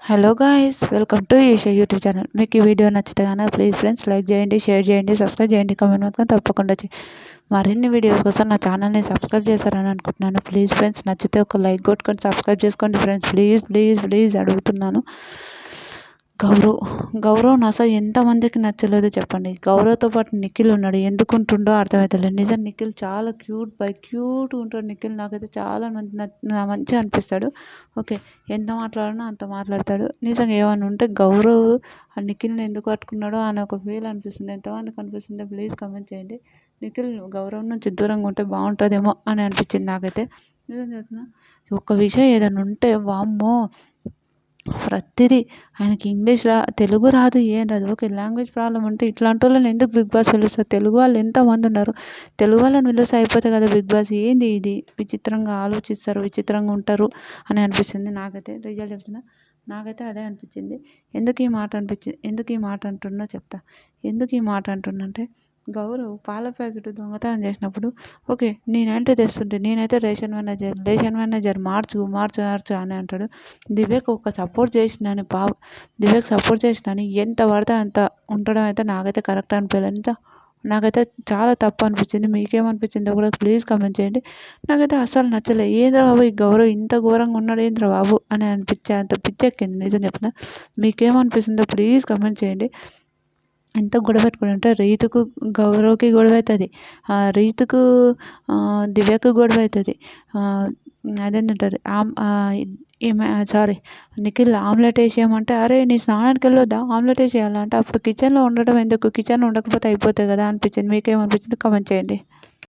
Hello guys, welcome to Isha YouTube channel. మీకు ఈ video నచ్చితే కనుక ప్లీజ్ ఫ్రెండ్స్ లైక్ చేయండి, షేర్ చేయండి, సబ్స్క్రైబ్ చేయండి, కామెంట్ మాత్రం తప్పకుండా మరిన్ని వీడియోస్ కోసం నా ఛానల్ని సబ్స్క్రైబ్ చేశారని అనుకుంటున్నాను. ప్లీజ్ ఫ్రెండ్స్ నచ్చితే ఒక లైక్ కొట్టుకొని సబ్స్క్రైబ్ చేసుకోండి ఫ్రెండ్స్. ప్లీజ్ ప్లీజ్ ప్లీజ్ అడుగుతున్నాను. గౌరవ్ అసలు ఎంతమందికి నచ్చలేదు చెప్పండి. గౌరవ్తో పాటు నిఖిల్ ఉన్నాడు, ఎందుకుంటుండో అర్థమవుతలేదు. నిజం నిఖిల్ చాలా క్యూట్గా ఉంటాడు. నిఖిల్ నాకైతే చాలా మంచిగా అనిపిస్తాడు. ఓకే, ఎంత మాట్లాడినా అంత మాట్లాడతాడు. నిజంగా ఏమైనా ఉంటే గౌరవ్ ఆ నిఖిల్ని ఎందుకు పట్టుకున్నాడో అని ఒక ఫీల్ అనిపిస్తుంది. ఎంతమందికి అనిపిస్తుందో ప్లీజ్ కామెంట్ చేయండి. నిఖిల్ గౌరవ్ నుంచి దూరంగా ఉంటే బాగుంటుందేమో అని అనిపించింది నాకైతే. నిజం చెప్తున్నా, ఒక్క విషయం ఏదైనా ఉంటే వామ్మో ప్రతిదీ ఆయనకి తెలుగు రాదు, ఏం రాదు. ఓకే, లాంగ్వేజ్ ప్రాబ్లం ఉంటే ఇట్లాంటి వాళ్ళని ఎందుకు బిగ్ బాస్ పిలుస్తారు? తెలుగు వాళ్ళు ఎంతమంది ఉన్నారు, తెలుగు వాళ్ళని పిలిస్తే అయిపోతే కదా. బిగ్ బాస్ ఏంది ఇది? విచిత్రంగా ఆలోచిస్తారు, విచిత్రంగా ఉంటారు అని అనిపిస్తుంది నాకైతే. రిజల్ట్ చెప్తున్నా, నాకైతే అదే అనిపించింది. ఎందుకు ఈ మాట అంటున్నా చెప్తా. ఎందుకు ఈ మాట అంటున్నా అంటే, గౌరవ్ పాల ప్యాకెట్ దొంగతనం చేసినప్పుడు ఓకే నేనంటే తెస్తుంటే నేనైతే రేషన్ మేనేజర్ మార్చు అని అంటాడు. దివ్యకు సపోర్ట్ చేసినని ఎంత పడితే అంత ఉండడం అయితే నాకైతే కరెక్ట్ అనిపించలేదు. నాకైతే చాలా తప్పు అనిపించింది. మీకేమనిపించిందో కూడా ప్లీజ్ కామెంట్ చేయండి. నాకైతే అస్సలు నచ్చలేదు. ఏంద్రా బాబు ఈ గౌరవ్ ఇంత ఘోరంగా ఉన్నాడు ఏంద్రా బాబు అని అంత పిచ్చెక్కింది. నిజం చెప్పిన మీకేమనిపిస్తుందో ప్లీజ్ కామెంట్ చేయండి. ఎంత గొడవ పెట్టుకుని ఉంటే రీతుకు గౌరవ్కి గొడవ అవుతుంది, రీతుకు దివ్యకు గొడవ అవుతుంది. అదేంటంటారు నిఖిల్ ఆమ్లెట్ వేసేయమంటే, అరే నీ స్నానానికి వెళ్ళొద్దా ఆమ్లెట్ వేసేయాలంటే, అప్పుడు కిచెన్లో ఉండడం ఎందుకు? కిచెన్లో ఉండకపోతే అయిపోతాయి కదా అనిపించింది. మీకేమనిపించింది కామెంట్ చేయండి.